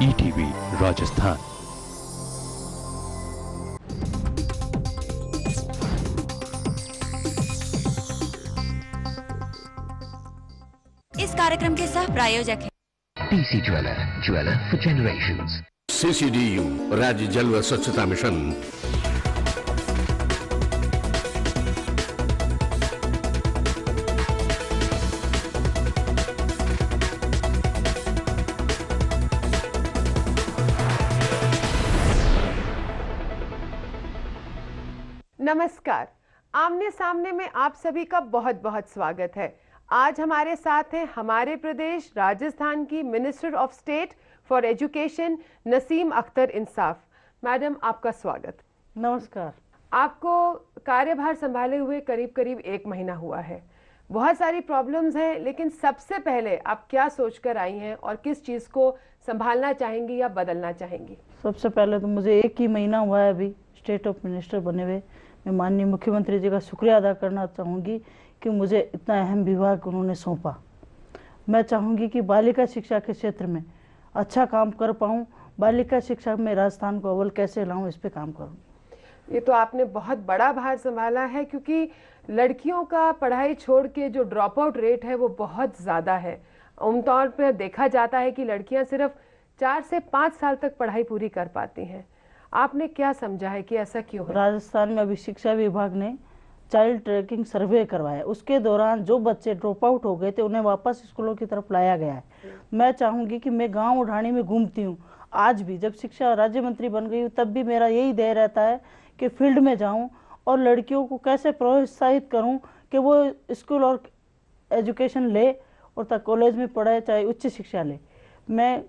ETV Rajasthan. इस कार्यक्रम के सह प्रायोजक हैं TC jeweller, jeweller for generations. CCDU राज्य जल व स्वच्छता मिशन। नमस्कार। आमने सामने में आप सभी का बहुत बहुत स्वागत है। आज हमारे साथ हैं हमारे प्रदेश राजस्थान की minister of state for education Naseem Akhtar Insaf. Madam, आपका स्वागत। नमस्कार। आपको कार्यभार संभाले हुए करीब करीब 1 महीना हुआ है। बहुत सारी प्रॉब्लम्स हैं, लेकिन सबसे पहले आप क्या सोचकर आई हैं और किस चीज को संभालना चाहेंगी या बदलना चाहेंगी? सबसे पहले तो मुझे 1 ही महीना हुआ है अभी स्टेट ऑफ मिनिस्टर बने हुए। मैं माननीय मुख्यमंत्री जी का शुक्रिया अदा करना चाहूँगी कि मुझे इतना अहम विभाग उन्होंने सौंपा। मैं चाहूँगी कि बालिका शिक्षा के क्षेत्र में अच्छा काम कर पाऊँ। बालिका शिक्षा में राजस्थान को अव्वल कैसे लाऊं, इस पे काम करूँ। ये तो आपने बहुत बड़ा भार संभाला है, क्योंकि लड़कियों का पढ़ाई छोड़ के जो ड्रॉप आउट रेट है वो बहुत ज़्यादा है। आमतौर पर देखा जाता है कि लड़कियां सिर्फ 4 से 5 साल तक पढ़ाई पूरी कर पाती हैं। आपने क्या समझा है कि ऐसा क्यों है? राजस्थान में अभी शिक्षा विभाग ने चाइल्ड ट्रैकिंग सर्वे करवाया। उसके दौरान जो बच्चे ड्रॉप आउट हो गए थे उन्हें वापस स्कूलों की तरफ लाया गया है। मैं चाहूँगी कि मैं गाँव उठानी में घूमती हूँ, आज भी जब शिक्षा राज्य मंत्री बन गई हूँ तब भी मेरा यही ध्येय रहता है कि फील्ड में जाऊँ और लड़कियों को कैसे प्रोत्साहित करूँ कि वो स्कूल और एजुकेशन ले और तक कॉलेज में पढ़े, चाहे उच्च शिक्षा ले। मैं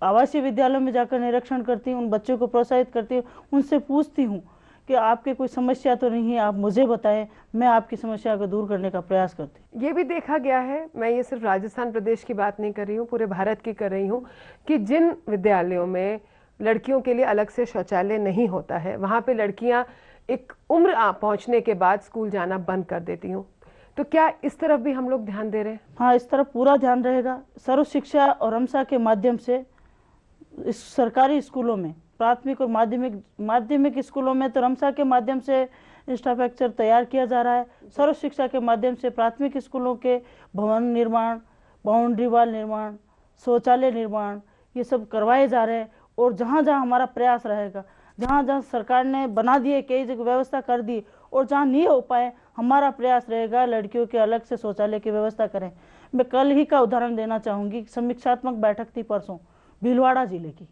आवासीय विद्यालयों में जाकर निरीक्षण करती हूँ, उन बच्चों को प्रोत्साहित करती हूँ, उनसे पूछती हूँ कि आपके कोई समस्या तो नहीं है, आप मुझे बताएं, मैं आपकी समस्या को दूर करने का प्रयास करती हूँ। ये भी देखा गया है, मैं ये सिर्फ राजस्थान प्रदेश की बात नहीं कर रही हूँ, पूरे भारत की कर रही हूँ, कि जिन विद्यालयों में लड़कियों के लिए अलग से शौचालय नहीं होता है वहाँ पे लड़कियाँ एक उम्र पहुँचने के बाद स्कूल जाना बंद कर देती हूँ। तो क्या इस तरफ भी हम लोग ध्यान दे रहे हैं? हाँ, इस तरफ पूरा ध्यान रहेगा। सर्व शिक्षा और रमसा के माध्यम से इस सरकारी स्कूलों में, प्राथमिक और माध्यमिक स्कूलों में तो रमसा के माध्यम से इंफ्रास्ट्रक्चर तैयार किया जा रहा है। सर्व शिक्षा के माध्यम से प्राथमिक स्कूलों के भवन निर्माण, बाउंड्री वॉल निर्माण, शौचालय निर्माण, ये सब करवाए जा रहे हैं। और जहाँ जहाँ हमारा प्रयास रहेगा, जहाँ जहाँ सरकार ने बना दिए, कई जगह व्यवस्था कर दी, और जहाँ नहीं हो पाए हमारा प्रयास रहेगा लड़कियों के अलग से शौचालय की व्यवस्था करें। मैं कल ही का उदाहरण देना चाहूँगी। समीक्षात्मक बैठक थी परसों भीलवाड़ा जिले की।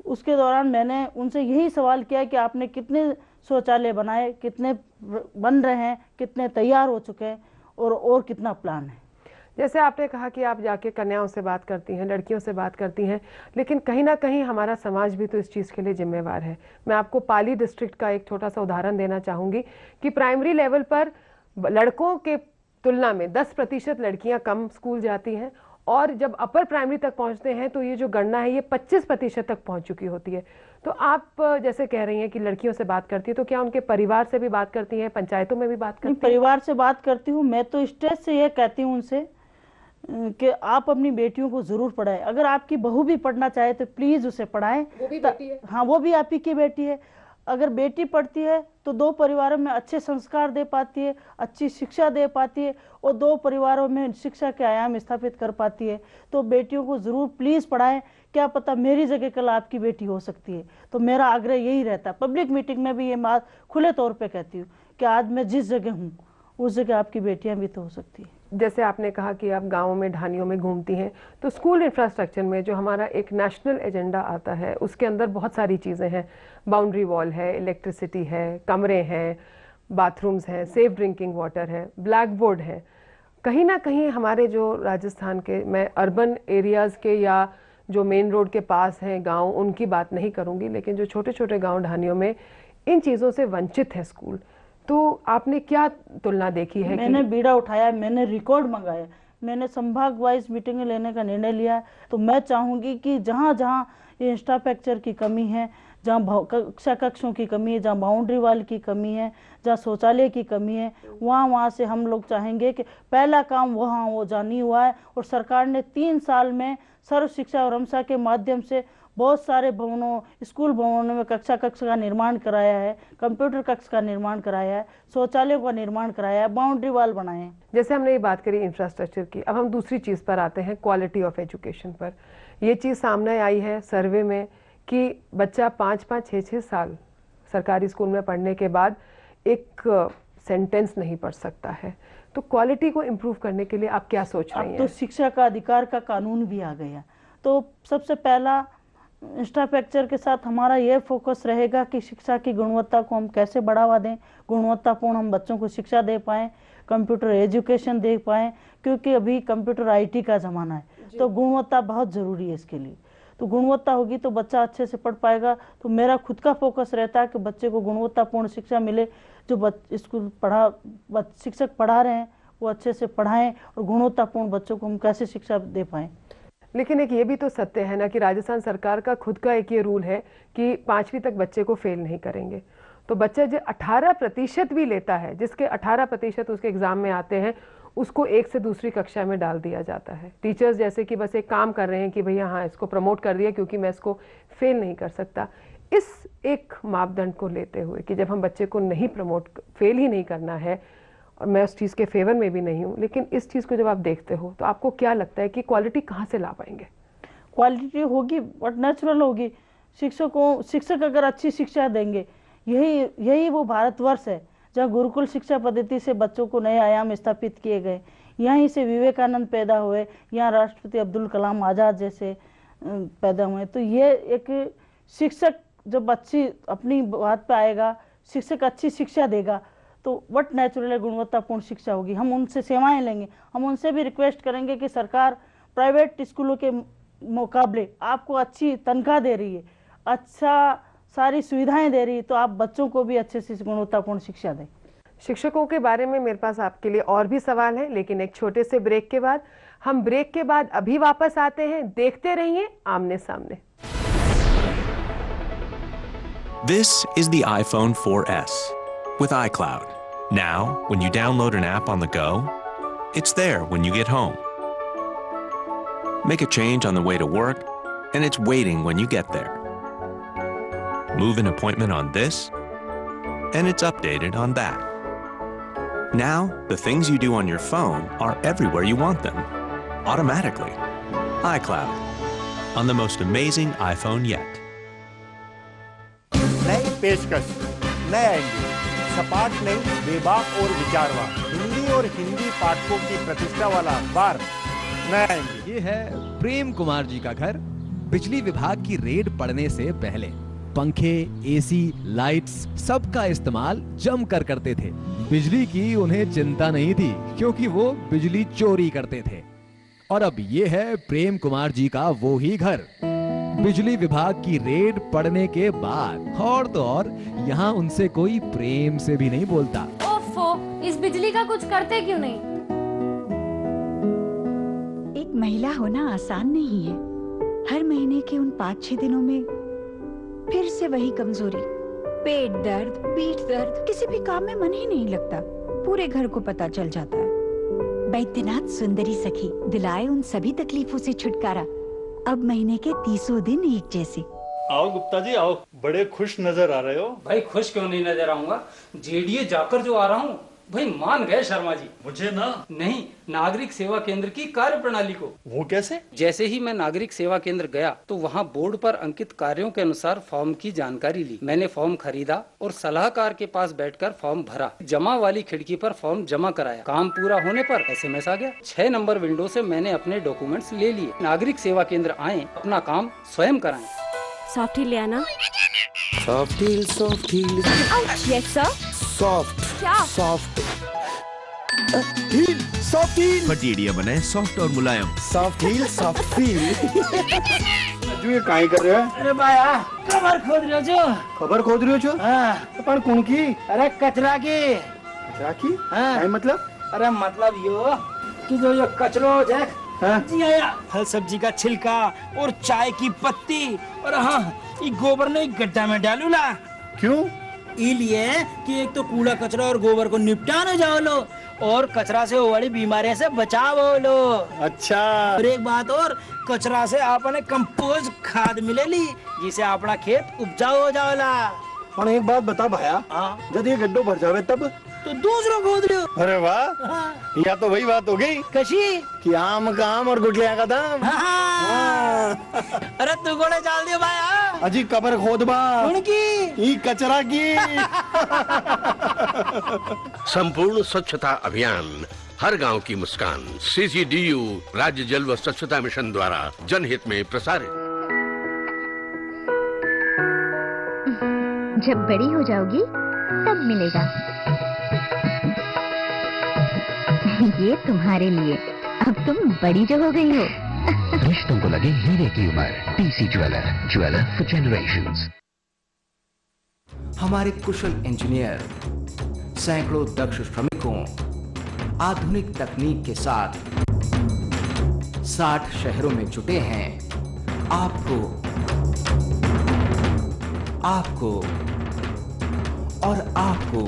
उसके दौरान मैंने उनसे यही सवाल किया कि आपने कितने शौचालय बनाए, कितने बन रहे हैं, कितने तैयार हो चुके हैं और कितना प्लान है। जैसे आपने कहा कि आप जाके कन्याओं से बात करती हैं, लड़कियों से बात करती हैं, लेकिन कहीं ना कहीं हमारा समाज भी तो इस चीज़ के लिए जिम्मेवार है। मैं आपको पाली डिस्ट्रिक्ट का एक छोटा सा उदाहरण देना चाहूँगी कि प्राइमरी लेवल पर लड़कों के तुलना में 10% लड़कियाँ कम स्कूल जाती हैं, और जब अपर प्राइमरी तक पहुंचते हैं तो ये जो गणना है ये 25% तक पहुंच चुकी होती है। तो आप जैसे कह रही हैं कि लड़कियों से बात करती है, तो क्या उनके परिवार से भी बात करती हैं, पंचायतों में भी बात करती हैं? परिवार से बात करती हूँ। मैं तो स्टेज से ये कहती हूँ उनसे कि आप अपनी बेटियों को जरूर पढ़ाएं। अगर आपकी बहू भी पढ़ना चाहे तो प्लीज उसे पढ़ाएं। वो भी बेटी है। हाँ, वो भी आप ही की बेटी है। अगर बेटी पढ़ती है तो 2 परिवारों में अच्छे संस्कार दे पाती है, अच्छी शिक्षा दे पाती है, और 2 परिवारों में शिक्षा के आयाम स्थापित कर पाती है। तो बेटियों को जरूर प्लीज पढ़ाएं। क्या पता मेरी जगह कल आपकी बेटी हो सकती है। तो मेरा आग्रह यही रहता है। पब्लिक मीटिंग में भी ये बात खुले तौर पे कहती हूँ कि आज मैं जिस जगह हूँ उस जगह आपकी बेटियां भी तो हो सकती है। जैसे आपने कहा कि आप गाँवों में, ढानियों में घूमती हैं, तो स्कूल इंफ्रास्ट्रक्चर में जो हमारा एक नेशनल एजेंडा आता है उसके अंदर बहुत सारी चीज़ें हैं। बाउंड्री वॉल है, इलेक्ट्रिसिटी है, कमरे हैं, बाथरूम्स हैं, सेफ ड्रिंकिंग वाटर है, ब्लैक बोर्ड है। कहीं ना कहीं हमारे जो राजस्थान के, मैं अर्बन एरियाज़ के या जो मेन रोड के पास हैं गांव, उनकी बात नहीं करूंगी, लेकिन जो छोटे छोटे गांव ढानियों में इन चीज़ों से वंचित है स्कूल। तो आपने क्या तुलना देखी है? मैंने बीड़ा उठाया, मैंने रिकॉर्ड मंगाया, मैंने संभाग वाइज मीटिंग लेने का निर्णय लिया। तो मैं चाहूँगी कि जहाँ जहाँ ये इंफ्रास्ट्रक्चर की कमी है, जहाँ कक्षा कक्षों की कमी है, जहाँ बाउंड्री वाल की कमी है, जहाँ शौचालय की कमी है, वहाँ से हम लोग चाहेंगे कि पहला काम वहाँ वो जहाँ नहीं हुआ है। और सरकार ने 3 साल में सर्व शिक्षा और रमसा के माध्यम से बहुत सारे भवनों, स्कूल भवनों में कक्षा का निर्माण कराया है, कंप्यूटर कक्ष का निर्माण कराया है, शौचालयों का निर्माण कराया है, बाउंड्री वाल बनाए हैं। जैसे हमने ये बात करी इंफ्रास्ट्रक्चर की, अब हम दूसरी चीज़ पर आते हैं, क्वालिटी ऑफ एजुकेशन पर। ये चीज़ सामने आई है सर्वे में कि बच्चा 5-5, 6-6 साल सरकारी स्कूल में पढ़ने के बाद एक सेंटेंस नहीं पढ़ सकता है। तो क्वालिटी को इम्प्रूव करने के लिए आप क्या सोच रही हैं? अब तो शिक्षा का अधिकार का कानून भी आ गया, तो सबसे पहला इंफ्रास्ट्रक्चर के साथ हमारा ये फोकस रहेगा कि शिक्षा की गुणवत्ता को हम कैसे बढ़ावा दें, गुणवत्तापूर्ण हम बच्चों को शिक्षा दे पाएँ, कंप्यूटर एजुकेशन दे पाएँ, क्योंकि अभी कंप्यूटर IT का ज़माना है, तो गुणवत्ता बहुत ज़रूरी है इसके लिए। तो गुणवत्ता होगी तो बच्चा अच्छे से पढ़ पाएगा। तो मेरा खुद का फोकस रहता है कि बच्चे को गुणवत्तापूर्ण शिक्षा मिले, जो स्कूल शिक्षक पढ़ा रहे हैं वो अच्छे से पढ़ाएं और गुणवत्तापूर्ण बच्चों को हम कैसे शिक्षा दे पाएँ। लेकिन एक ये भी तो सत्य है ना कि राजस्थान सरकार का खुद का एक ये रूल है कि 5वीं तक बच्चे को फेल नहीं करेंगे। तो बच्चा जो 18% भी लेता है, जिसके 18% उसके एग्जाम में आते हैं, उसको 1 से दूसरी कक्षा में डाल दिया जाता है। टीचर्स जैसे कि बस एक काम कर रहे हैं कि भैया हाँ इसको प्रमोट कर दिया क्योंकि मैं इसको फेल नहीं कर सकता। इस एक मापदंड को लेते हुए कि जब हम बच्चे को नहीं फेल ही नहीं करना है, और मैं उस चीज़ के फेवर में भी नहीं हूँ, लेकिन इस चीज़ को जब आप देखते हो तो आपको क्या लगता है कि क्वालिटी कहाँ से ला पाएंगे? क्वालिटी होगी बट नेचुरल होगी। शिक्षक अगर अच्छी शिक्षा देंगे, यही वो भारतवर्ष है जहाँ गुरुकुल शिक्षा पद्धति से बच्चों को नए आयाम स्थापित किए गए। यहीं से विवेकानंद पैदा हुए, यहाँ राष्ट्रपति अब्दुल कलाम आज़ाद जैसे पैदा हुए। तो ये एक शिक्षक जब अच्छी अपनी बात पे आएगा, शिक्षक अच्छी शिक्षा देगा तो वट नेचुरल गुणवत्तापूर्ण शिक्षा होगी। हम उनसे सेवाएं लेंगे, हम उनसे भी रिक्वेस्ट करेंगे कि सरकार प्राइवेट स्कूलों के मुकाबले आपको अच्छी तनख्वाह दे रही है, अच्छा सारी सुविधाएं दे रही है, तो आप बच्चों को भी अच्छे से गुणवत्तापूर्ण शिक्षा दें। शिक्षकों के बारे में मेरे पास आपके लिए और भी सवाल है, लेकिन एक छोटे से ब्रेक के बाद, हम ब्रेक के बाद अभी वापस आते हैं। देखते रहिए आमने सामने। This is the iPhone 4S with iCloud. Now, when you download an app on the go, it's there when you get home. Make a change on the way to work, and it's waiting when you get there. Move an appointment on this, and it's updated on that. Now, the things you do on your phone are everywhere you want them, automatically. iCloud, on the most amazing iPhone yet. नई पेशकश, नए आएंगे सपाट नई बेबाक और विचारवान हिंदी और हिंदी पाठकों की प्रतिष्ठा वाला अखबार नए आएंगे। ये है प्रेम कुमार जी का घर। बिजली विभाग की रेड पड़ने से पहले पंखे, AC, लाइट्स सबका इस्तेमाल जमकर करते थे। बिजली की उन्हें चिंता नहीं थी क्योंकि वो बिजली चोरी करते थे। और अब ये है प्रेम कुमार जी का वो ही घर। बिजली विभाग की रेड पड़ने के बाद और तो और यहाँ उनसे कोई प्रेम से भी नहीं बोलता। ओफो, इस बिजली का कुछ करते क्यों नहीं? एक महिला होना आसान नहीं है। हर महीने के उन 5-6 दिनों में फिर से वही कमजोरी, पेट दर्द, पीठ दर्द, किसी भी काम में मन ही नहीं लगता। पूरे घर को पता चल जाता है। बैद्यनाथ सुंदरी सखी दिलाए उन सभी तकलीफों से छुटकारा। अब महीने के 30 दिन एक जैसे। आओ गुप्ता जी आओ, बड़े खुश नजर आ रहे हो। भाई खुश क्यों नहीं नजर आऊंगा? जेडीए जाकर जो आ रहा हूँ भाई मान गए शर्मा जी। मुझे ना नहीं, नागरिक सेवा केंद्र की कार्य प्रणाली को। वो कैसे? जैसे ही मैं नागरिक सेवा केंद्र गया तो वहाँ बोर्ड पर अंकित कार्यों के अनुसार फॉर्म की जानकारी ली। मैंने फॉर्म खरीदा और सलाहकार के पास बैठकर फॉर्म भरा। जमा वाली खिड़की पर फॉर्म जमा कराया। काम पूरा होने पर SMS आ गया। 6 नंबर विंडो से मैंने अपने डॉक्यूमेंट्स ले लिए। नागरिक सेवा केंद्र आए, अपना काम स्वयं कराएं। सॉफ्ट हील ले आना। Soft heel, soft heel. Yes sir. Soft क्या? Soft heel, soft heel. Material बने सॉफ्ट और मुलायम। Soft heel, soft heel. ये काई कर रहे हो? अरे बाया खबर खोद रहे छो। खबर खोद रहे हो? हाँ। पर कौन की? अरे कचरा की। कचरा की? हाँ। काई मतलब? अरे मतलब यो कि जो ये कचरो है जी आया, फल सब्जी का छिलका और चाय की पत्ती और हाँ ये गोबर ने गड्ढा में डालू ला। क्यों? इसलिए कि एक तो कूड़ा कचरा और गोबर को निपटाने जाओ लो और कचरा से होने वाली बीमारियों से बचाओ लो। अच्छा। और एक बात और, कचरा से आपने कंपोस्ट खाद मिलेली जिसे अपना खेत उपजाऊ हो जाओला। और एक बात बता भाया, जब ये गड्ढो भर जावे तब तो दूसरों खोद लियो। अरे वाह, या तो वही बात हो गई कशी कि आम का आम और गुठलिया का दाम। अरे तू घोड़े चाल दियो भाई। अजी कबर खोद बा उनकी ई कचरा की। संपूर्ण स्वच्छता अभियान, हर गांव की मुस्कान। CCDU राज्य जल व स्वच्छता मिशन द्वारा जनहित में प्रसारित। जब बड़ी हो जाओगी तब मिलेगा ये तुम्हारे लिए। अब तुम बड़ी जो हो गई हो। रिश्तों को लगे हीरे की उम्र। TC jeweller, jeweller for generations. हमारे कुशल इंजीनियर, सैकड़ों दक्ष श्रमिकों, आधुनिक तकनीक के साथ 60 शहरों में जुटे हैं। आपको और आपको,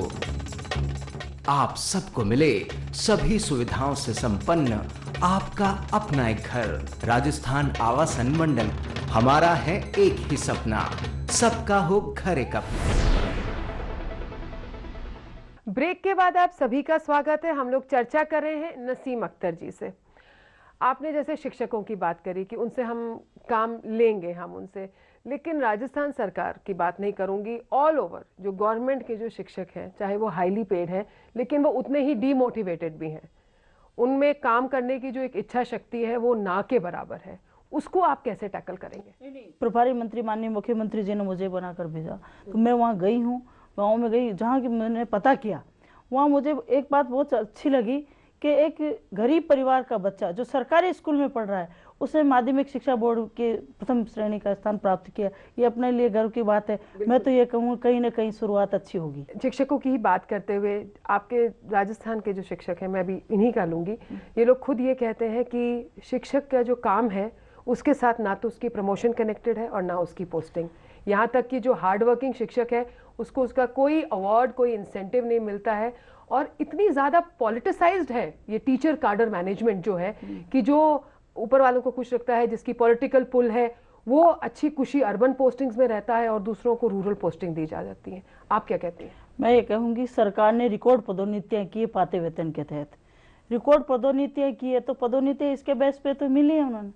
आप सबको मिले सभी सुविधाओं से संपन्न आपका अपना एक घर। राजस्थान आवासन मंडल, हमारा है एक ही सपना, सबका हो घर एक अपना। ब्रेक के बाद आप सभी का स्वागत है। हम लोग चर्चा कर रहे हैं नसीम अख्तर जी से। आपने जैसे शिक्षकों की बात करी कि उनसे हम काम लेंगे, हम उनसे, लेकिन राजस्थान सरकार की बात नहीं करूंगी, ऑल ओवर जो गवर्नमेंट के जो शिक्षक हैं, चाहे वो हाईली पेड हैं, लेकिन वो उतने ही डीमोटिवेटेड भी हैं। उनमें काम करने की जो एक इच्छा शक्ति है वो ना के बराबर है। उसको आप कैसे टैकल करेंगे? प्रभारी मंत्री माननीय मुख्यमंत्री जी ने मुझे बनाकर भेजा, तो मैं वहाँ गई हूँ, गाँव में गई, जहाँ की मैंने पता किया, वहाँ मुझे एक बात बहुत अच्छी लगी कि एक गरीब परिवार का बच्चा जो सरकारी स्कूल में पढ़ रहा है, उसने माध्यमिक शिक्षा बोर्ड के प्रथम श्रेणी का स्थान प्राप्त किया। ये अपने लिए गर्व की बात है। मैं तो ये कहूँ कहीं ना कहीं शुरुआत अच्छी होगी। शिक्षकों की ही बात करते हुए, आपके राजस्थान के जो शिक्षक हैं, मैं भी इन्हीं का लूंगी, ये लोग खुद ये कहते हैं कि शिक्षक का जो काम है उसके साथ ना तो उसकी प्रमोशन कनेक्टेड है और ना उसकी पोस्टिंग। यहाँ तक कि जो हार्ड वर्किंग शिक्षक है उसको उसका कोई अवार्ड, कोई इंसेंटिव नहीं मिलता है। और इतनी ज़्यादा पॉलिटिसाइज्ड है ये टीचर कार्डर मैनेजमेंट जो है कि जो ऊपर वालों को खुश रखता है, जिसकी पॉलिटिकल पुल है, वो अच्छी खुशी अर्बन पोस्टिंग्स में रहता है और दूसरों को रूरल पोस्टिंग दी जा जाती है। आप क्या कहती हैं? मैं ये कहूँगी सरकार ने रिकॉर्ड पदोन्नतियाँ की पाते वेतन के तहत। रिकॉर्ड पदोन्नतियाँ की है तो पदोन्नति इसके बेस पे तो मिली है। उन्होंने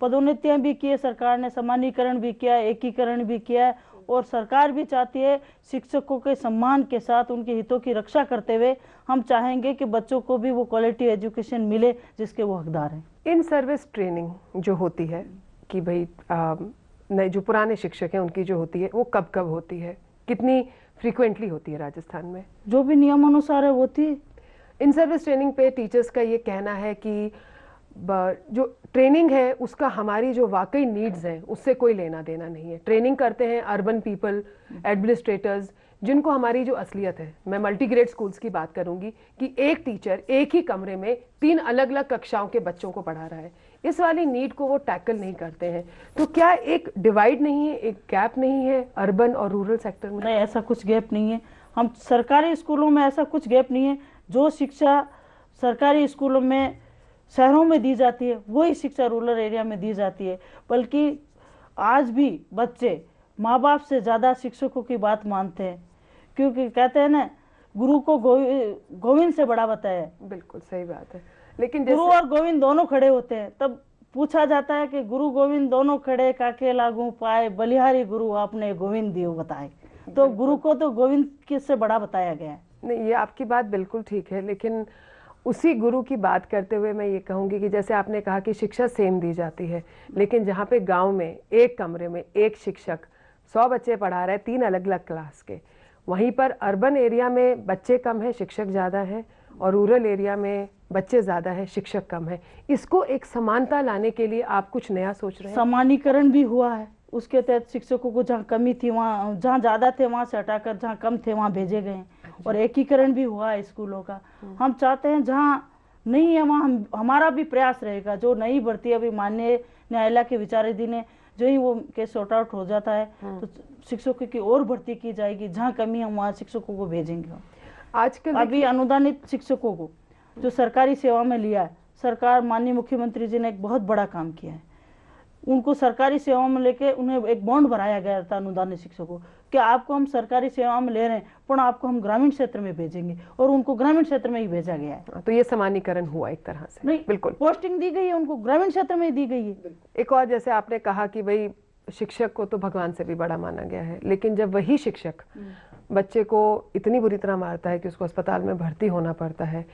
पदोन्नतियाँ भी की है, सरकार ने समानीकरण भी किया, एकीकरण भी किया है, और सरकार भी चाहती है शिक्षकों के सम्मान के साथ उनके हितों की रक्षा करते हुए हम चाहेंगे कि बच्चों को भी वो क्वालिटी एजुकेशन मिले जिसके वो हकदार हैं। इन सर्विस ट्रेनिंग जो होती है कि भाई नए जो पुराने शिक्षक हैं उनकी जो होती है वो कब कब होती है, कितनी फ्रीक्वेंटली होती है राजस्थान में? जो भी नियम अनुसार है होती है। इन सर्विस ट्रेनिंग पे टीचर्स का ये कहना है कि जो ट्रेनिंग है उसका हमारी जो वाकई नीड्स हैं उससे कोई लेना देना नहीं है। ट्रेनिंग करते हैं अर्बन पीपल, एडमिनिस्ट्रेटर्स, जिनको हमारी जो असलियत है, मैं मल्टीग्रेड स्कूल्स की बात करूंगी कि एक टीचर एक ही कमरे में 3 अलग अलग कक्षाओं के बच्चों को पढ़ा रहा है, इस वाली नीड को वो टैकल नहीं करते हैं। तो क्या एक डिवाइड नहीं है, एक गैप नहीं है अर्बन और रूरल सेक्टर में? नहीं, ऐसा कुछ गैप नहीं है। हम सरकारी स्कूलों में ऐसा कुछ गैप नहीं है। जो शिक्षा सरकारी स्कूलों में शहरों में दी जाती है वही शिक्षा रूरल एरिया में दी जाती है। बल्कि आज भी बच्चे माँ बाप से ज़्यादा शिक्षकों की बात मानते हैं, क्योंकि कहते हैं ना गुरु को गोविंद से बड़ा बताया है। बिल्कुल सही बात है। लेकिन गुरु और गोविंद दोनों खड़े होते हैं, तब पूछा जाता है कि गुरु गोविंद दोनों खड़े काके लागू पाए, बलिहारी गुरु आपने गोविंद दियो बताए। तो गुरु को तो गोविंद किससे बड़ा बताया गया है। नहीं, ये आपकी बात बिल्कुल ठीक है, लेकिन उसी गुरु की बात करते हुए मैं ये कहूँगी कि जैसे आपने कहा कि शिक्षा सेम दी जाती है, लेकिन जहाँ पे गांव में एक कमरे में एक शिक्षक 100 बच्चे पढ़ा रहे हैं 3 अलग अलग क्लास के, वहीं पर अर्बन एरिया में बच्चे कम हैं, शिक्षक ज़्यादा हैं, और रूरल एरिया में बच्चे ज़्यादा हैं, शिक्षक कम है। इसको एक समानता लाने के लिए आप कुछ नया सोच रहे हैं? समानीकरण भी हुआ है, उसके तहत शिक्षकों को जहाँ कमी थी वहाँ, जहाँ ज़्यादा थे वहाँ से हटाकर जहाँ कम थे वहाँ भेजे गए हैं। और एकीकरण भी हुआ है स्कूलों का। हम चाहते हैं जहाँ नहीं है वहाँ हमारा भी प्रयास रहेगा। जो नई भर्ती अभी माननीय न्यायालय के विचाराधीन है, जो ही वो केस सॉर्ट आउट हो जाता है तो शिक्षकों की और भर्ती की जाएगी। जहाँ कमी हम वहाँ शिक्षकों को भेजेंगे। आजकल अभी अनुदानित शिक्षकों को जो सरकारी सेवा में लिया है, सरकार माननीय मुख्यमंत्री जी ने एक बहुत बड़ा काम किया है। उनको सरकारी सेवा में लेके उन्हें एक बॉन्ड बनाया गया था अनुदानित शिक्षकों कि आपको हम सरकारी सेवा में ले रहे हैं पर आपको हम ग्रामीण क्षेत्र में भेजेंगे, और उनको ग्रामीण क्षेत्र में ही भेजा गया है। तो ये समानीकरण हुआ एक तरह से। नहीं, बिल्कुल पोस्टिंग दी गई है उनको, ग्रामीण क्षेत्र में ही दी गई है। एक और जैसे आपने कहा कि भाई शिक्षक को तो भगवान से भी बड़ा माना गया है, लेकिन जब वही शिक्षक बच्चे को इतनी बुरी तरह मारता है कि उसको अस्पताल में भर्ती होना पड़ता है,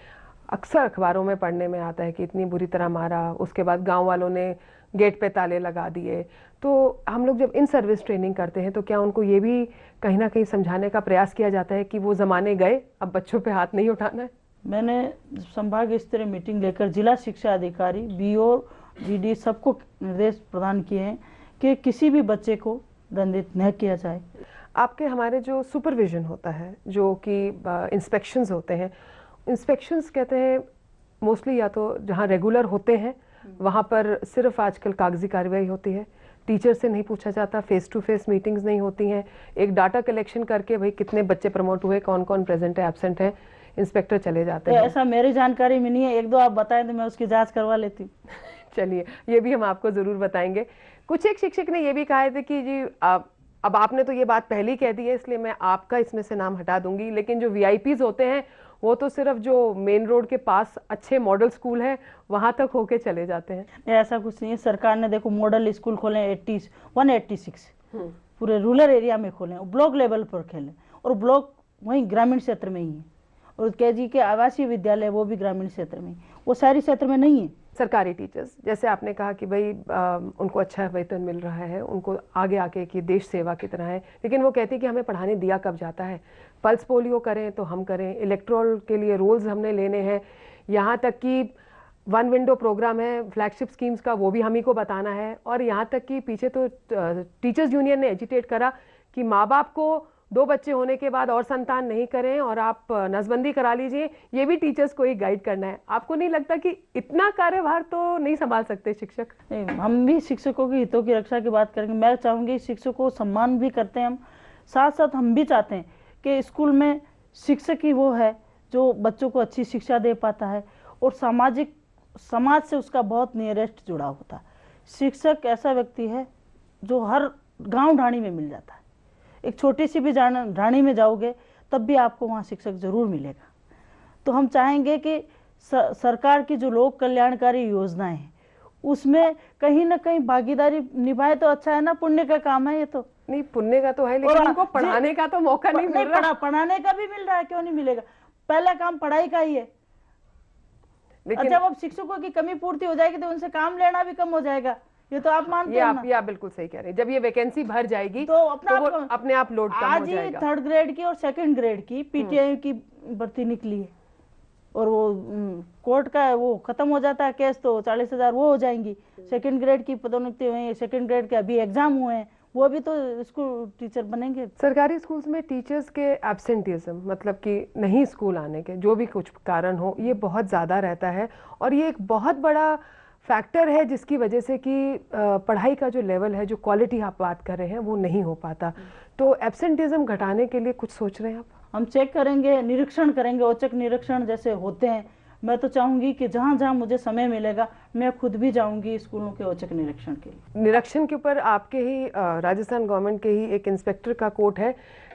अक्सर अखबारों में पढ़ने में आता है कि इतनी बुरी तरह मारा, उसके बाद गांव वालों ने गेट पे ताले लगा दिए। तो हम लोग जब इन सर्विस ट्रेनिंग करते हैं तो क्या उनको ये भी कहीं ना कहीं समझाने का प्रयास किया जाता है कि वो जमाने गए, अब बच्चों पे हाथ नहीं उठाना है? मैंने संभाग स्तरीय मीटिंग लेकर जिला शिक्षा अधिकारी, बीओ, जीडी सबको निर्देश प्रदान किए हैं कि किसी भी बच्चे को दंडित न किया जाए। आपके हमारे जो सुपरविजन होता है, जो कि इंस्पेक्शंस होते हैं, इंस्पेक्शंस कहते हैं मोस्टली या तो जहाँ रेगुलर होते हैं वहाँ पर सिर्फ आजकल कागजी कार्रवाई होती है, टीचर से नहीं पूछा जाता, फेस टू फेस मीटिंग्स नहीं होती हैं, एक डाटा कलेक्शन करके भाई कितने बच्चे प्रमोट हुए, कौन कौन प्रेजेंट है, एब्सेंट है, इंस्पेक्टर चले जाते हैं। ऐसा मेरी जानकारी में नहीं है, एक दो आप बताएं तो मैं उसकी जांच करवा लेती हूँ। चलिए, ये भी हम आपको जरूर बताएंगे। कुछ एक शिक्षक ने ये भी कहा था कि जी अब आपने तो ये बात पहले ही कह दी है इसलिए मैं आपका इसमें से नाम हटा दूंगी, लेकिन जो वीआईपीज होते हैं वो तो सिर्फ जो मेन रोड के पास अच्छे मॉडल स्कूल है वहां तक होके चले जाते हैं। ऐसा कुछ नहीं है। सरकार ने देखो मॉडल स्कूल खोले 186 पूरे रूरल एरिया में खोले, ब्लॉक लेवल पर खेले, और ब्लॉक वहीं ग्रामीण क्षेत्र में ही है, और केजी के आवासीय विद्यालय वो भी ग्रामीण क्षेत्र में, वो शहरी क्षेत्र में नहीं है। सरकारी टीचर्स जैसे आपने कहा कि भाई उनको अच्छा वेतन मिल रहा है, उनको आगे आके कि देश सेवा की तरह है, लेकिन वो कहती है कि हमें पढ़ाने दिया कब जाता है। पल्स पोलियो करें तो हम करें, इलेक्ट्रोल के लिए रोल्स हमने लेने हैं, यहाँ तक कि वन विंडो प्रोग्राम है फ्लैगशिप स्कीम्स का, वो भी हम ही को बताना है। और यहाँ तक कि पीछे तो टीचर्स यूनियन ने एजिटेट करा कि माँ बाप को 2 बच्चे होने के बाद और संतान नहीं करें और आप नसबंदी करा लीजिए, ये भी टीचर्स को ही गाइड करना है। आपको नहीं लगता कि इतना कार्यभार तो नहीं संभाल सकते शिक्षक? नहीं, हम भी शिक्षकों के हितों की रक्षा की बात करेंगे। मैं चाहूँगी शिक्षकों को सम्मान भी करते हैं हम, साथ साथ हम भी चाहते हैं कि स्कूल में शिक्षक ही वो है जो बच्चों को अच्छी शिक्षा दे पाता है और समाज से उसका बहुत नियरेस्ट जुड़ा होता है। शिक्षक ऐसा व्यक्ति है जो हर गाँव ढाणी में मिल जाता है। एक छोटी सी भी ढाणी में जाओगे तब भी आपको वहाँ शिक्षक जरूर मिलेगा। तो हम चाहेंगे कि सरकार की जो लोक कल्याणकारी योजनाएं हैं उसमें कहीं ना कहीं भागीदारी निभाए तो अच्छा है ना। पुण्य का काम है ये तो। नहीं, पुण्य का तो है, लेकिन उनको पढ़ाने का तो मौका नहीं मिल रहा। पढ़ाने का भी मिल रहा है, क्यों नहीं मिलेगा? पहला काम पढ़ाई का ही है। लेकिन जब अब शिक्षकों की कमी पूर्ति हो जाएगी तो उनसे काम लेना भी कम हो जाएगा। ये तो आप मानते हैं ना? ये आप बिल्कुल सही कह रहे हैं। जब ये वैकेंसी भर जाएगी तो अपने आप लोड कम हो जाएगा। आज ही 3rd ग्रेड की और 2nd ग्रेड की पीटीआई की भर्ती निकली है और वो कोर्ट का वो खत्म हो जाता है केस तो 40,000 वो हो जाएंगी। 2nd ग्रेड की पदोन्नति हुई है, 2nd ग्रेड के अभी एग्जाम हुए हैं, वो भी तो स्कूल टीचर बनेंगे। सरकारी स्कूल्स में टीचर्स के एब्सेंटिज्म मतलब कि नहीं स्कूल आने के जो भी कुछ कारण हो, ये बहुत ज़्यादा रहता है और ये एक बहुत बड़ा फैक्टर है जिसकी वजह से कि पढ़ाई का जो लेवल है, जो क्वालिटी आप बात कर रहे हैं वो नहीं हो पाता। तो एब्सेंटिज्म घटाने के लिए कुछ सोच रहे हैं आप? हम चेक करेंगे, निरीक्षण करेंगे, औचक निरीक्षण जैसे होते हैं। मैं तो चाहूंगी कि जहाँ जहाँ मुझे समय मिलेगा मैं खुद भी जाऊंगी स्कूलों के औचक निरीक्षण के लिए। निरीक्षण के ऊपर आपके ही राजस्थान गवर्नमेंट के ही एक इंस्पेक्टर का कोट है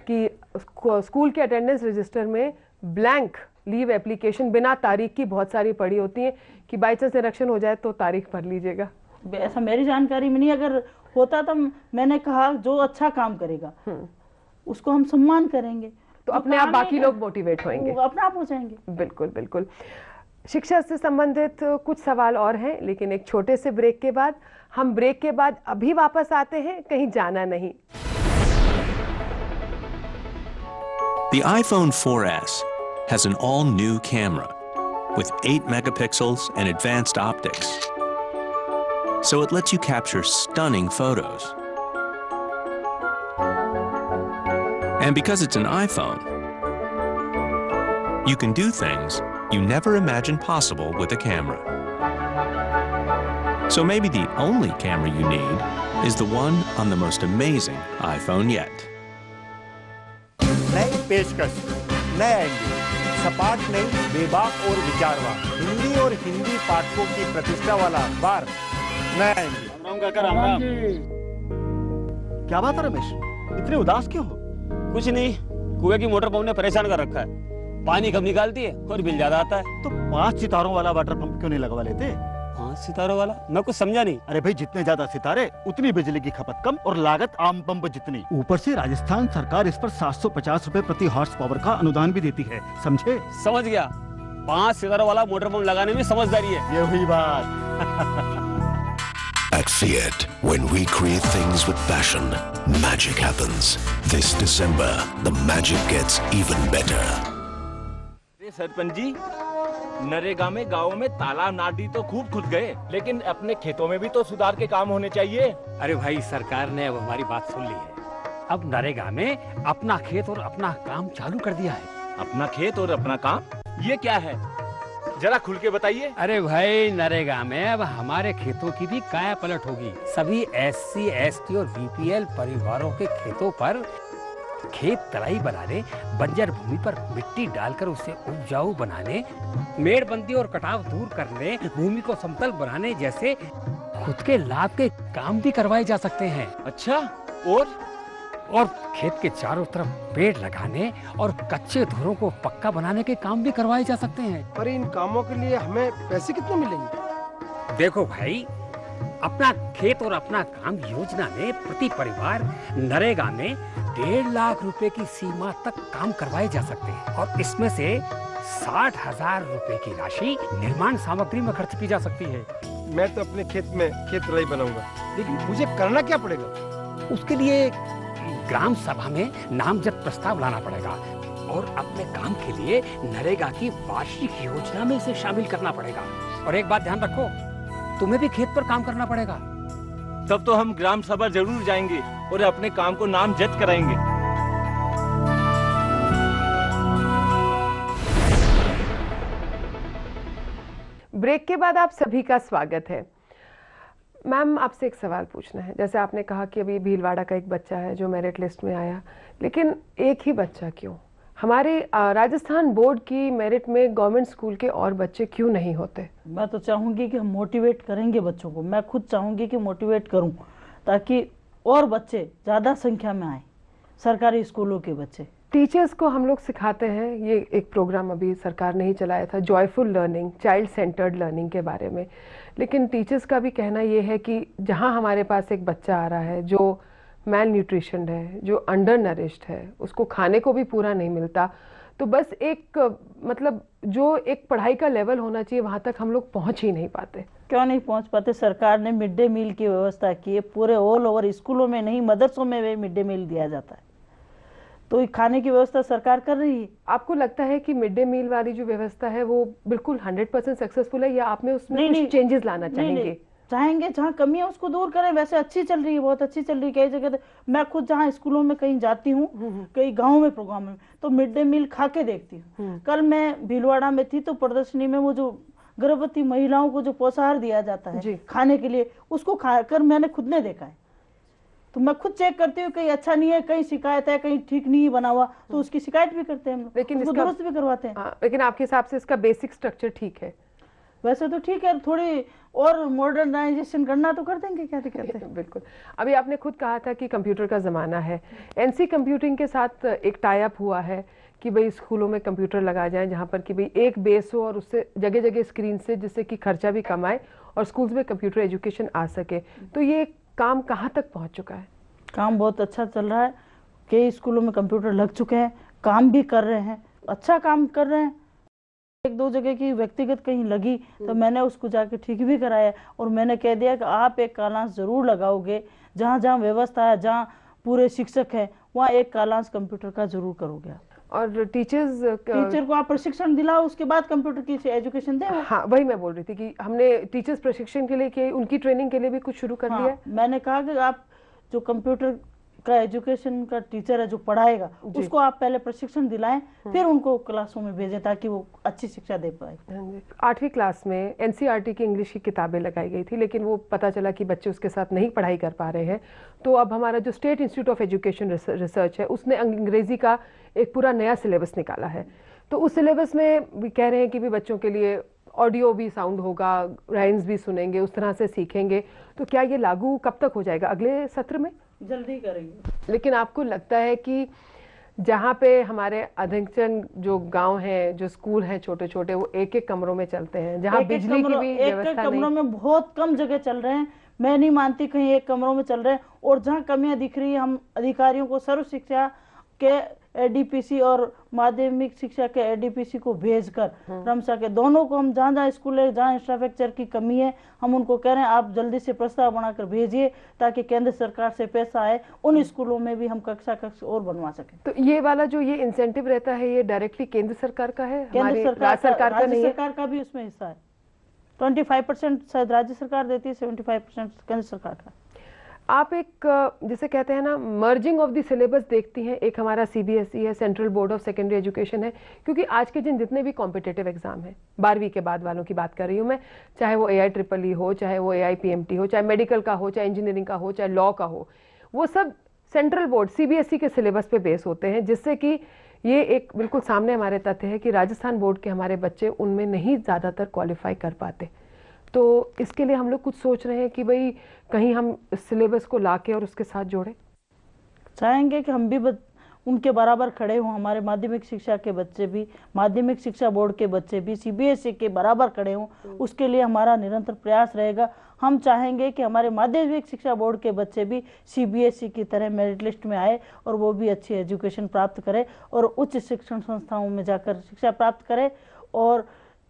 कि स्कूल के अटेंडेंस रजिस्टर में ब्लैंक लीव एप्लीकेशन बिना तारीख की बहुत सारी पड़ी होती है कि बाई चांस निरीक्षण हो जाए तो तारीख भर लीजिएगा। ऐसा मेरी जानकारी में नहीं, अगर होता तो मैंने कहा जो अच्छा काम करेगा उसको हम सम्मान करेंगे तो अपने आप बाकी लोग मोटिवेट होंगे, अपने आप हो जाएंगे। बिल्कुल बिल्कुल। शिक्षा से संबंधित कुछ सवाल और हैं, लेकिन एक छोटे से ब्रेक के बाद। हम ब्रेक के बाद अभी वापस आते हैं, कहीं जाना नहीं। The iPhone 4S has an all-new camera with 8 megapixels and advanced optics. So it lets you capture stunning photos. And because it's an iPhone, you can do things you never imagined possible with a camera. So maybe the only camera you need is the one on the most amazing iPhone yet. नई पेशकश, नया Andy, सपाट नहीं, बेबाक और विचारवान, हिंदी और हिंदी पाठकों की प्रतिष्ठा वाला अखबार, नया एंडी। राम राम। क्या बात है रमेश, इतने उदास क्यों हो? कुछ नहीं, कुएं की मोटर पंप ने परेशान कर रखा है। पानी कम निकालती है और बिल ज्यादा आता है। तो 5 सितारों वाला वाटर पंप क्यों नहीं लगवा लेते? 5 सितारों वाला? मैं कुछ समझा नहीं। अरे भाई, जितने ज्यादा सितारे उतनी बिजली की खपत कम और लागत आम पंप जितनी। ऊपर से राजस्थान सरकार इस पर 750 रुपए प्रति हॉर्स पावर का अनुदान भी देती है, समझे? समझ गया। 5 सितारों वाला मोटर पंप लगाने में समझदारी है। ये हुई बात। At Fiat, when we create things with passion, magic happens. This December, the magic gets even better. Sarpanch ji, NREGA में गाँव में तालाब नाली तो खूब खुद गए, लेकिन अपने खेतों में भी तो सुधार के काम होने चाहिए। अरे भाई, सरकार ने अब हमारी बात सुन ली है। अब नरेगा में अपना खेत और अपना काम चालू कर दिया है। अपना खेत और अपना काम, ये क्या है? जरा खुल के बताइए। अरे भाई, नरेगा में अब हमारे खेतों की भी काया पलट होगी। सभी SC, ST और BPL परिवारों के खेतों पर खेत तराई बनाने, बंजर भूमि पर मिट्टी डालकर उसे उपजाऊ बनाने, मेड़बंदी और कटाव दूर करने, भूमि को समतल बनाने जैसे खुद के लाभ के काम भी करवाए जा सकते हैं। अच्छा, और खेत के चारों तरफ पेड़ लगाने और कच्चे धुरों को पक्का बनाने के काम भी करवाए जा सकते हैं। पर इन कामों के लिए हमें पैसे कितने मिलेंगे? देखो भाई, अपना खेत और अपना काम योजना में प्रति परिवार नरेगा में 1.5 लाख रुपए की सीमा तक काम करवाए जा सकते हैं और इसमें से 60,000 रुपए की राशि निर्माण सामग्री में खर्च की जा सकती है। मैं तो अपने खेत में खेत तराई बनाऊंगा, लेकिन मुझे करना क्या पड़ेगा? उसके लिए ग्राम सभा में नामजद प्रस्ताव लाना पड़ेगा और अपने काम के लिए नरेगा की वार्षिक योजना में इसे शामिल करना पड़ेगा। और एक बात ध्यान रखो, तुम्हें भी खेत पर काम करना पड़ेगा। तब तो हम ग्राम सभा जरूर जाएंगे और अपने काम को नामजद कराएंगे। ब्रेक के बाद आप सभी का स्वागत है। मैम, आपसे एक सवाल पूछना है। जैसे आपने कहा कि अभी भीलवाड़ा का एक बच्चा है जो मेरिट लिस्ट में आया, लेकिन एक ही बच्चा क्यों? हमारे राजस्थान बोर्ड की मेरिट में गवर्नमेंट स्कूल के और बच्चे क्यों नहीं होते? मैं तो चाहूँगी कि हम मोटिवेट करेंगे बच्चों को। मैं खुद चाहूँगी कि मोटिवेट करूँ ताकि और बच्चे ज़्यादा संख्या में आए, सरकारी स्कूलों के बच्चे। टीचर्स को हम लोग सिखाते हैं, ये एक प्रोग्राम अभी सरकार ने ही चलाया था, joyful learning, child centred learning के बारे में। लेकिन टीचर्स का भी कहना ये है कि जहाँ हमारे पास एक बच्चा आ रहा है जो मैल न्यूट्रिशन है, जो अंडर नरिश्ड है, उसको खाने को भी पूरा नहीं मिलता, तो बस एक मतलब जो एक पढ़ाई का लेवल होना चाहिए वहाँ तक हम लोग पहुँच ही नहीं पाते। क्यों नहीं पहुँच पाते? सरकार ने मिड डे मील की व्यवस्था की है, पूरे ऑल ओवर स्कूलों में नहीं, मदरसों में भी मिड डे मील दिया जाता है, तो खाने की व्यवस्था सरकार कर रही है। आपको लगता है कि मिड डे मील वाली जो व्यवस्था है वो बिल्कुल 100% सक्सेसफुल है, या आप में उसमें कुछ चेंजेस लाना चाहेंगे? चाहेंगे, जहाँ कमी है उसको दूर करें। वैसे अच्छी चल रही है, बहुत अच्छी चल रही है कई जगह। मैं खुद जहाँ स्कूलों में कहीं जाती हूँ, कई गाँव में प्रोग्राम में, तो मिड डे मील खा के देखती हूँ। कल मैं भीलवाड़ा में थी तो प्रदर्शनी में वो जो गर्भवती महिलाओं को जो पोषाहार दिया जाता है खाने के लिए, उसको खाकर मैंने खुद ने देखा है। तो मैं खुद चेक करती हूँ, कहीं अच्छा नहीं है, कहीं शिकायत है, कहीं ठीक नहीं बना हुआ, तो उसकी शिकायत भी करते हैं हम लोग, लेकिन इसको दुरुस्त भी करवाते हैं। लेकिन आपके हिसाब से इसका बेसिक स्ट्रक्चर ठीक है? वैसे तो ठीक है, थोड़ी और मॉडर्नाइजेशन करना तो कर देंगे, क्या दिक्कत है? बिल्कुल। अभी आपने खुद कहा था कि कंप्यूटर का ज़माना है, NC कंप्यूटिंग के साथ एक टाई अप हुआ है कि भाई स्कूलों में कंप्यूटर लगा जाए जहाँ पर कि भाई एक बेस हो और उससे जगह जगह स्क्रीन से, जिससे कि खर्चा भी कम आए और स्कूल्स में कंप्यूटर एजुकेशन आ सके। तो ये काम कहाँ तक पहुँच चुका है? काम बहुत अच्छा चल रहा है, कई स्कूलों में कंप्यूटर लग चुके हैं, काम भी कर रहे हैं, अच्छा काम कर रहे हैं। 1-2 जगह की व्यक्तिगत कहीं लगी तो मैंने उसको जाके ठीक भी कराया और मैंने कह दिया कि आप एक कालांश जरूर लगाओगे, जहाँ जहाँ व्यवस्था है, जहाँ पूरे शिक्षक हैं, वहाँ एक कालांश कंप्यूटर का जरूर करोगे। और टीचर को आप प्रशिक्षण दिलाओ, उसके बाद कंप्यूटर की एजुकेशन दें। हाँ, वही मैं बोल रही थी कि हमने टीचर्स प्रशिक्षण के लिए, उनकी ट्रेनिंग के लिए भी कुछ शुरू कर दिया है। मैंने कहा कि आप जो कंप्यूटर का एजुकेशन का टीचर है जो पढ़ाएगा, उसको आप पहले प्रशिक्षण दिलाएं, फिर उनको क्लासों में भेजें ताकि वो अच्छी शिक्षा दे पाए। 8वीं क्लास में NCERT की इंग्लिश की किताबें लगाई गई थी, लेकिन वो पता चला कि बच्चे उसके साथ नहीं पढ़ाई कर पा रहे हैं। तो अब हमारा जो state institute of education research है, उसने अंग्रेजी का एक पूरा नया सिलेबस निकाला है। तो उस सिलेबस में भी कह रहे हैं कि भी बच्चों के लिए ऑडियो भी साउंड होगा, राइम्स भी सुनेंगे, उस तरह से सीखेंगे। तो क्या ये लागू कब तक हो जाएगा? अगले सत्र में? जल्दी करेंगे। लेकिन आपको लगता है कि जहाँ पे हमारे अधिकतर जो गांव हैं, जो स्कूल हैं छोटे छोटे, वो एक एक कमरों में चलते हैं, जहाँ बिजली की भी व्यवस्था कमरों में बहुत कम जगह चल रहे हैं, मैं नहीं मानती कहीं एक कमरों में चल रहे हैं। और जहाँ कमियां दिख रही है, हम अधिकारियों को सर्व शिक्षा के ADPC और माध्यमिक शिक्षा के ADPC को भेजकर रमसा के दोनों को, हम जहाँ जहाँ स्कूल है, जहाँ इंफ्रास्ट्रक्चर की कमी है, हम उनको कह रहे हैं आप जल्दी से प्रस्ताव बनाकर भेजिए ताकि केंद्र सरकार से पैसा आए, उन स्कूलों में भी हम कक्षा और बनवा सकें। तो ये वाला जो ये इंसेंटिव रहता है, ये डायरेक्टली केंद्र सरकार का है? केंद्र सरकार का नहीं है? सरकार का भी उसमें हिस्सा है। 25% शायद राज्य सरकार देती है, 75% केंद्र सरकार का। आप एक जिसे कहते हैं ना मर्जिंग ऑफ द सिलेबस देखती हैं। एक हमारा CBSE है, central board of secondary education है, क्योंकि आज के जितने भी कॉम्पिटिटिव एग्जाम हैं, 12वीं के बाद वालों की बात कर रही हूँ मैं, चाहे वो AIEEE हो, चाहे वो AIPMT हो, चाहे मेडिकल का हो, चाहे इंजीनियरिंग का हो, चाहे लॉ का हो, वो सब सेंट्रल बोर्ड CBSE के सिलेबस पे बेस होते हैं, जिससे कि ये एक बिल्कुल सामने हमारे तथ्य है कि राजस्थान बोर्ड के हमारे बच्चे उनमें नहीं ज़्यादातर क्वालिफाई कर पाते। तो इसके लिए हम लोग कुछ सोच रहे हैं कि भाई कहीं हम सिलेबस को लाके और उसके साथ जोड़ें। चाहेंगे कि हम भी उनके बराबर खड़े हों, हमारे माध्यमिक शिक्षा के बच्चे भी, माध्यमिक शिक्षा बोर्ड के बच्चे भी CBSE के बराबर खड़े हों, उसके लिए हमारा निरंतर प्रयास रहेगा। हम चाहेंगे कि हमारे माध्यमिक शिक्षा बोर्ड के बच्चे भी CBSE की तरह मेरिट लिस्ट में आए और वो भी अच्छी एजुकेशन प्राप्त करें और उच्च शिक्षण संस्थाओं में जाकर शिक्षा प्राप्त करें और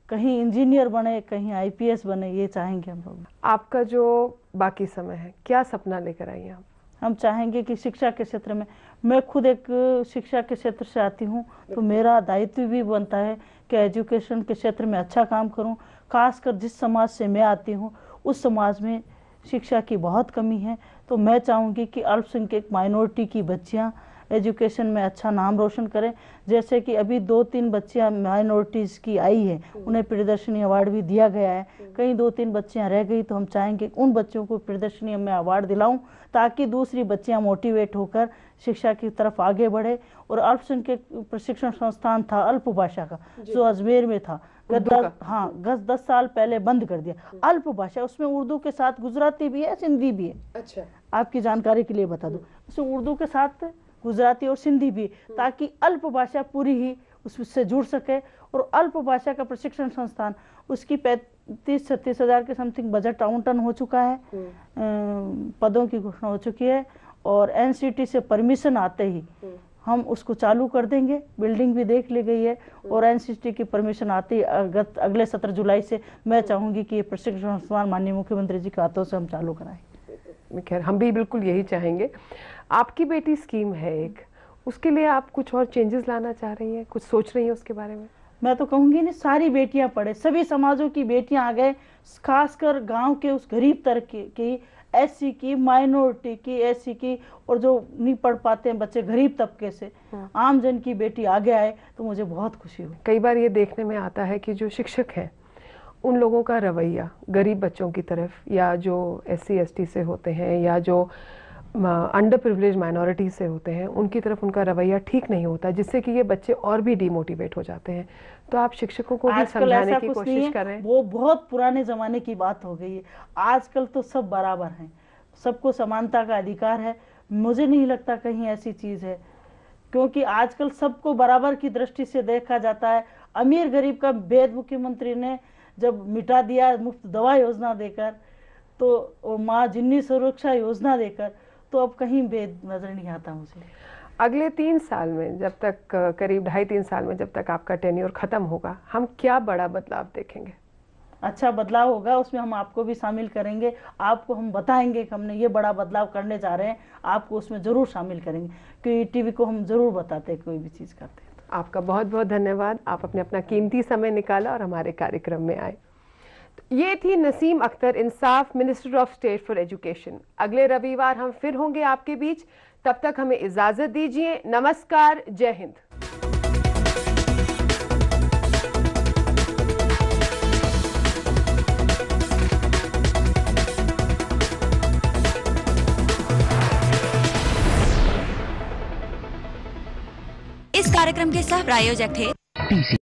कहीं इंजीनियर बने, कहीं IPS बने, ये चाहेंगे हम लोग। आपका जो बाकी समय है, क्या सपना लेकर आई आप? हम चाहेंगे कि शिक्षा के क्षेत्र में, मैं खुद एक शिक्षा के क्षेत्र से आती हूँ, तो मेरा दायित्व भी बनता है कि एजुकेशन के क्षेत्र में अच्छा काम करूँ। खासकर जिस समाज से मैं आती हूँ, उस समाज में शिक्षा की बहुत कमी है, तो मैं चाहूँगी कि अल्पसंख्यक माइनॉरिटी की बच्चियाँ एजुकेशन में अच्छा नाम रोशन करें। जैसे कि अभी 2-3 बच्चियां माइनॉरिटीज़ की आई है, उन्हें प्रियदर्शनी अवार्ड भी दिया गया है। कहीं 2-3 बच्चियां रह गई, तो हम चाहेंगे उन बच्चों को प्रियदर्शनी में अवार्ड दिलाऊं ताकि दूसरी बच्चियां मोटिवेट होकर शिक्षा की तरफ आगे बढ़े। और अल्पसंख्यक प्रशिक्षण संस्थान था अल्प भाषा का, जो अजमेर में था, गत 10 साल पहले बंद कर दिया। अल्प भाषा, उसमें उर्दू के साथ गुजराती भी है, सिंधी भी है। अच्छा, आपकी जानकारी के लिए बता दूं, उसमें उर्दू के साथ गुजराती और सिंधी भी, ताकि अल्प भाषा पूरी ही उससे जुड़ सके। और अल्प भाषा का प्रशिक्षण संस्थान, उसकी 35-36 हज़ार के समथिंग बजट आवंटन हो चुका है, पदों की घोषणा हो चुकी है और NCT से परमिशन आते ही हम उसको चालू कर देंगे। बिल्डिंग भी देख ली गई है और NCT की परमिशन आती है अगले 17 जुलाई से। मैं चाहूँगी कि ये प्रशिक्षण संस्थान माननीय मुख्यमंत्री जी के हाथों से हम चालू कराएं। खैर, हम भी बिल्कुल यही चाहेंगे। आपकी बेटी स्कीम है एक, उसके लिए आप कुछ और चेंजेस लाना चाह रही हैं, कुछ सोच रही हैं उसके बारे में? मैं तो कहूँगी नहीं, सारी बेटियां पढ़े, सभी समाजों की बेटियां आ गए, खासकर गांव के उस गरीब तबके की, SC की, माइनॉरिटी की, SC की, और जो नहीं पढ़ पाते हैं बच्चे गरीब तबके से, आम जन की बेटी आगे आए, तो मुझे बहुत खुशी हुई। कई बार ये देखने में आता है कि जो शिक्षक हैं, उन लोगों का रवैया गरीब बच्चों की तरफ, या जो SC ST से होते हैं, या जो अंडर प्रिविलेज माइनॉरिटी से होते हैं, उनकी तरफ उनका रवैया ठीक नहीं होता, जिससे कि ये बच्चे और भी डिमोटिवेट हो जाते हैं। तो आप शिक्षकों को भी समझाने की कोशिश करें। वो बहुत पुराने जमाने की बात हो गई है, आजकल तो सब बराबर हैं, सबको समानता का अधिकार है। मुझे नहीं लगता कहीं ऐसी चीज है, क्योंकि आजकल सबको बराबर की दृष्टि से देखा जाता है। अमीर गरीब का भेद मुख्यमंत्री ने जब मिटा दिया मुफ्त दवा योजना देकर, तो माँ जिन्नी सुरक्षा योजना देकर, तो अब कहीं भेद नजर नहीं आता मुझे। अगले 3 साल में, जब तक करीब 2.5-3 साल में जब तक आपका टेन्योर खत्म होगा, हम क्या बड़ा बदलाव देखेंगे? अच्छा बदलाव होगा, उसमें हम आपको भी शामिल करेंगे, आपको हम बताएंगे कि हमने ये बड़ा बदलाव करने जा रहे हैं, आपको उसमें जरूर शामिल करेंगे, क्योंकि टीवी को हम जरूर बताते हैं कोई भी चीज़ करते हैं। आपका बहुत बहुत धन्यवाद, आप अपना कीमती समय निकाला और हमारे कार्यक्रम में आए। ये थी नसीम अख्तर, इंसाफ, minister of state for education. अगले रविवार हम फिर होंगे आपके बीच। तब तक हमें इजाजत दीजिए। नमस्कार, जय हिंद। इस कार्यक्रम के सह प्रायोजक थे टीसी